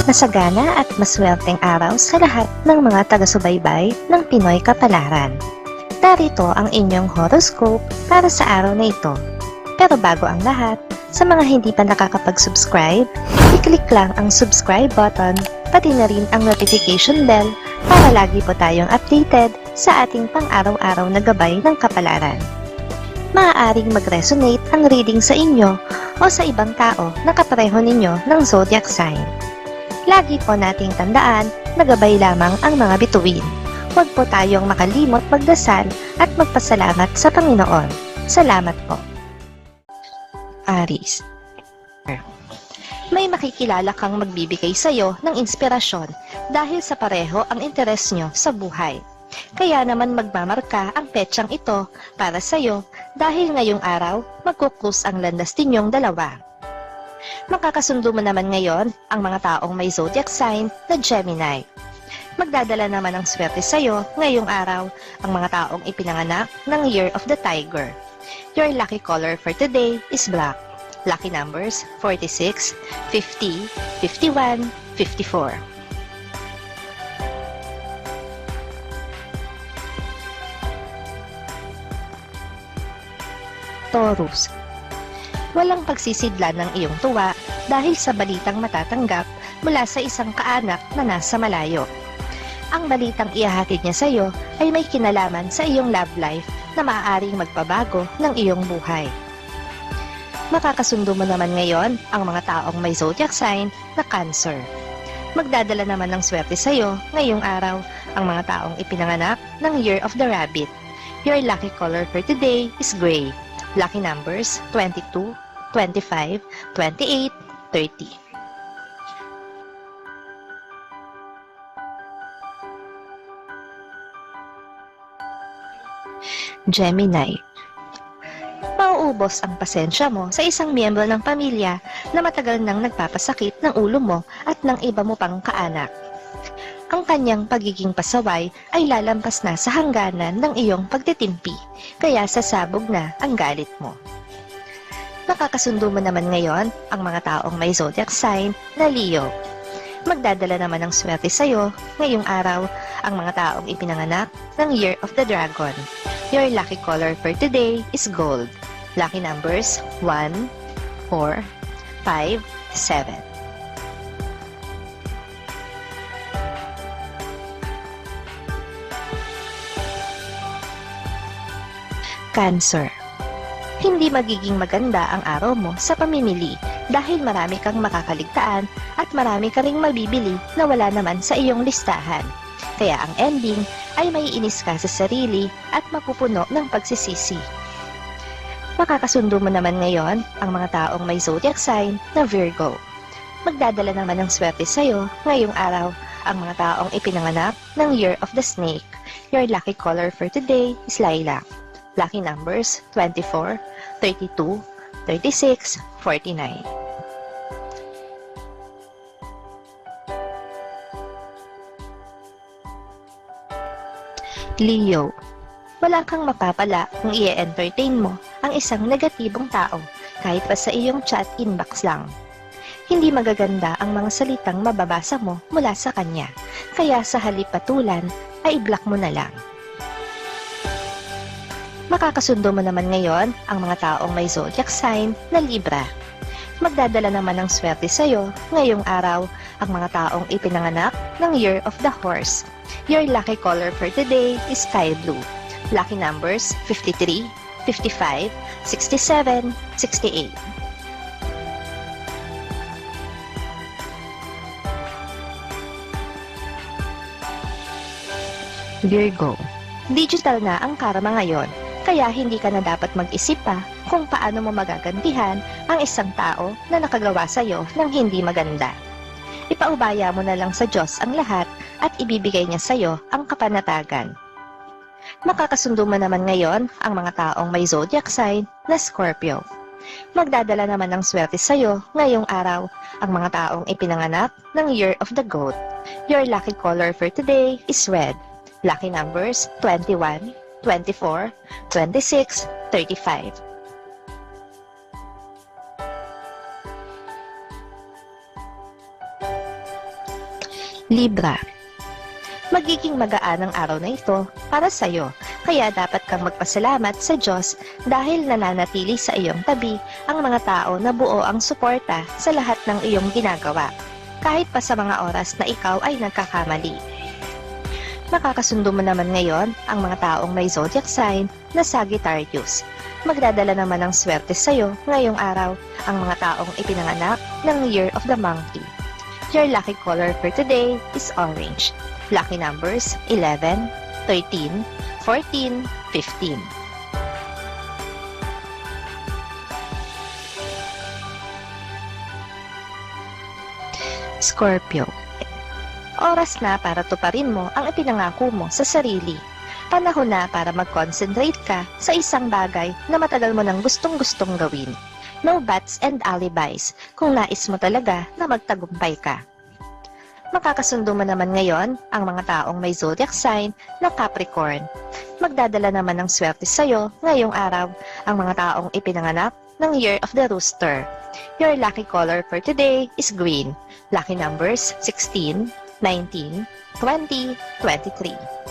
Masagana at maswerteng araw sa lahat ng mga taga-subaybay ng Pinoy Kapalaran. Narito ang inyong horoscope para sa araw na ito. Pero bago ang lahat, sa mga hindi pa nakakapag-subscribe, i-click lang ang subscribe button, pati na rin ang notification bell para lagi po tayong updated sa ating pang-araw-araw na gabay ng kapalaran. Maaaring mag-resonate ang reading sa inyo o sa ibang tao na kapareho ninyo ng zodiac sign. Lagi po nating tandaan na gabay lamang ang mga bituin. Huwag po tayong makalimot magdasal at magpasalamat sa Panginoon. Salamat po. Aries. May makikilala kang magbibigay sa iyo ng inspirasyon dahil sa pareho ang interes nyo sa buhay. Kaya naman magmamarka ang petsang ito para sa iyo dahil ngayong araw magkukus ang landas ninyong dalawa. Makakasundo mo naman ngayon ang mga taong may zodiac sign na Gemini. Magdadala naman ng swerte sa iyo ngayong araw ang mga taong ipinanganak ng Year of the Tiger. Your lucky color for today is black. Lucky numbers 46, 50, 51, 54. Taurus. Walang pagsisidlan ng iyong tuwa dahil sa balitang matatanggap mula sa isang kaanak na nasa malayo. Ang balitang ihahatid niya sa iyo ay may kinalaman sa iyong love life na maaaring magpabago ng iyong buhay. Makakasundo mo naman ngayon ang mga taong may zodiac sign na Cancer. Magdadala naman ng swerte sa iyo ngayong araw ang mga taong ipinanganak ng Year of the Rabbit. Your lucky color for today is gray. Lucky numbers 22, 25, 28, 30. Gemini. Mauubos ang pasensya mo sa isang miyembro ng pamilya na matagal nang nagpapasakit ng ulo mo at ng iba mo pang kaanak. Ang kanyang pagiging pasaway ay lalampas na sa hangganan ng iyong pagtitimpi, kaya sasabog na ang galit mo. Nakakasundo mo naman ngayon ang mga taong may zodiac sign na Leo. Magdadala naman ng swerte sa iyo ngayong araw ang mga taong ipinanganak ng Year of the Dragon. Your lucky color for today is gold. Lucky numbers 1, 4, 5, 7. Cancer. Hindi magiging maganda ang araw mo sa pamimili dahil marami kang makakaligtaan at marami ka ring mabibili na wala naman sa iyong listahan. Kaya ang ending ay may inis ka sa sarili at mapupuno ng pagsisisi. Makakasundo mo naman ngayon ang mga taong may zodiac sign na Virgo. Magdadala naman ng swerte sa iyo ngayong araw ang mga taong ipinanganak ng Year of the Snake. Your lucky color for today is lilac. Lucky numbers 24, 32, 36, 49. Leo. Wala kang mapapala kung i-entertain mo ang isang negatibong tao kahit pa sa iyong chat inbox lang. Hindi magaganda ang mga salitang mababasa mo mula sa kanya, kaya sa halip patulan ay i-block mo na lang. Makakasundo mo naman ngayon ang mga taong may zodiac sign na Libra. Magdadala naman ng swerte sa iyo ngayong araw ang mga taong ipinanganak ng Year of the Horse. Your lucky color for today is sky blue. Lucky numbers 53, 55, 67, 68. Virgo. Digital na ang karma ngayon. Kaya hindi ka na dapat mag-isip pa kung paano mo magagantihan ang isang tao na nakagawa sa iyo ng hindi maganda. Ipaubaya mo na lang sa Diyos ang lahat at ibibigay niya sa iyo ang kapanatagan. Makakasundo mo naman ngayon ang mga taong may zodiac sign na Scorpio. Magdadala naman ng swerte sa iyo ngayong araw ang mga taong ipinanganak ng Year of the Goat. Your lucky color for today is red. Lucky numbers 21, 24, 26, 35. Libra. Magiging magaan ang araw na ito para sa iyo, kaya dapat kang magpasalamat sa Diyos dahil nananatili sa iyong tabi ang mga tao na buo ang suporta sa lahat ng iyong ginagawa, kahit pa sa mga oras na ikaw ay nagkakamali. Makakasundo mo naman ngayon ang mga taong may zodiac sign na Sagittarius. Magdadala naman ng swerte sa iyo ngayong araw ang mga taong ipinanganak ng Year of the Monkey. Your lucky color for today is orange. Lucky numbers 11, 13, 14, 15. Scorpio. Oras na para tuparin mo ang ipinangako mo sa sarili. Panahon na para mag-concentrate ka sa isang bagay na matagal mo nang gustong-gustong gawin. No buts and alibis kung nais mo talaga na magtagumpay ka. Makakasundo mo naman ngayon ang mga taong may zodiac sign na Capricorn. Magdadala naman ng swerte sa'yo ngayong araw ang mga taong ipinanganak ng Year of the Rooster. Your lucky color for today is green. Lucky numbers 16, 19, 20, 23.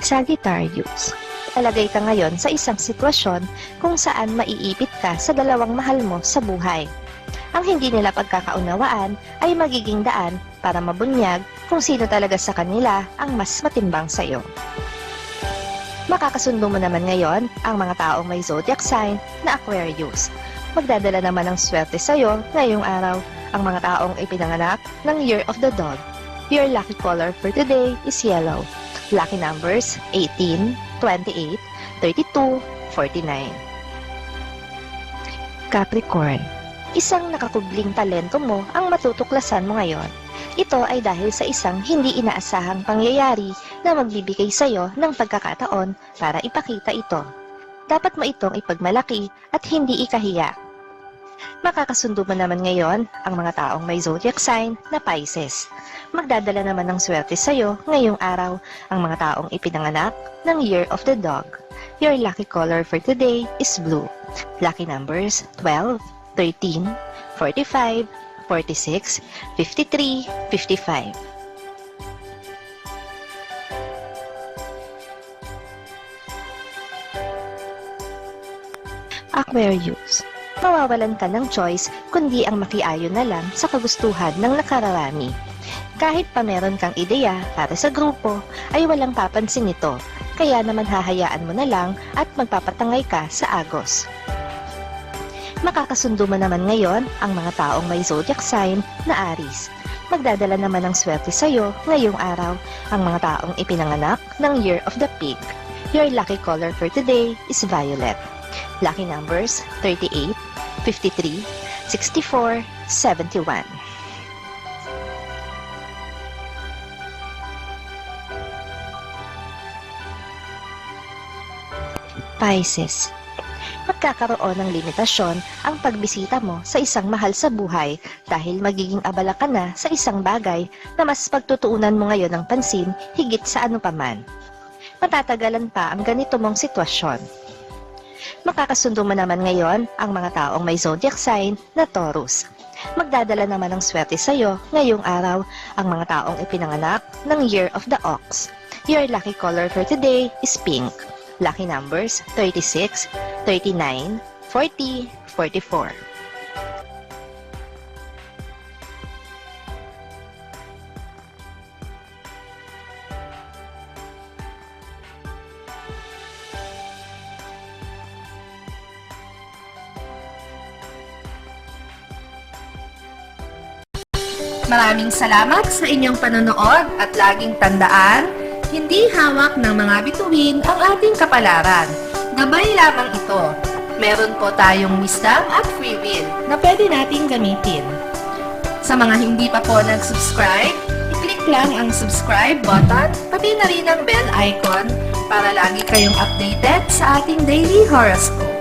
Sagittarius. Talagay ka ngayon sa isang sitwasyon kung saan maiipit ka sa dalawang mahal mo sa buhay. Ang hindi nila pagkakaunawaan ay magiging daan para mabunyag kung sino talaga sa kanila ang mas matimbang sa iyo. Makakasundo mo naman ngayon ang mga taong may zodiac sign na Aquarius. Magdadala naman ng swerte sa iyo ngayong araw ang mga taong ipinanganak ng Year of the Dog. Your lucky color for today is yellow. Lucky numbers 18, 28, 32, 49. Capricorn. Isang nakakubling talento mo ang matutuklasan mo ngayon. Ito ay dahil sa isang hindi inaasahang pangyayari na magbibigay sa iyo ng pagkakataon para ipakita ito. Dapat mo itong ipagmalaki at hindi ikahiya. Makakasundo mo naman ngayon ang mga taong may zodiac sign na Pisces. Magdadala naman ng swerte sa iyo ngayong araw ang mga taong ipinanganak ng Year of the Dog. Your lucky color for today is blue. Lucky numbers 12, 13, 45, 46, 53, 55. Aquarius. Mawawalan ka ng choice kundi ang makiayon na lang sa kagustuhan ng nakararami. Kahit pa meron kang ideya para sa grupo, ay walang papansin nito, kaya naman hahayaan mo na lang at magpapatangay ka sa agos. Makakasundo mo naman ngayon ang mga taong may zodiac sign na Aries. Magdadala naman ng swerte sa iyo ngayong araw ang mga taong ipinanganak ng Year of the Pig. Your lucky color for today is violet. Lucky numbers 38, 53, 64, 71. Pisces. Magkakaroon ng limitasyon ang pagbisita mo sa isang mahal sa buhay dahil magiging abala ka na sa isang bagay na mas pagtutuunan mo ngayon ng pansin higit sa ano paman. Matatagalan pa ang ganito mong sitwasyon. Makakasundo mo naman ngayon ang mga taong may zodiac sign na Taurus. Magdadala naman ng swerte sa iyo ngayong araw ang mga taong ipinanganak ng Year of the Ox. Your lucky color for today is pink. Lucky numbers 36, 39, 40, 44. Maraming salamat sa inyong panonood at laging tandaan, hindi hawak ng mga bituin ang ating kapalaran. Gabay lamang ito. Meron po tayong wisdom at free will na pwede nating gamitin. Sa mga hindi pa po nag-subscribe, i-click lang ang subscribe button, pati na rin ang bell icon para lagi kayong updated sa ating daily horoscope.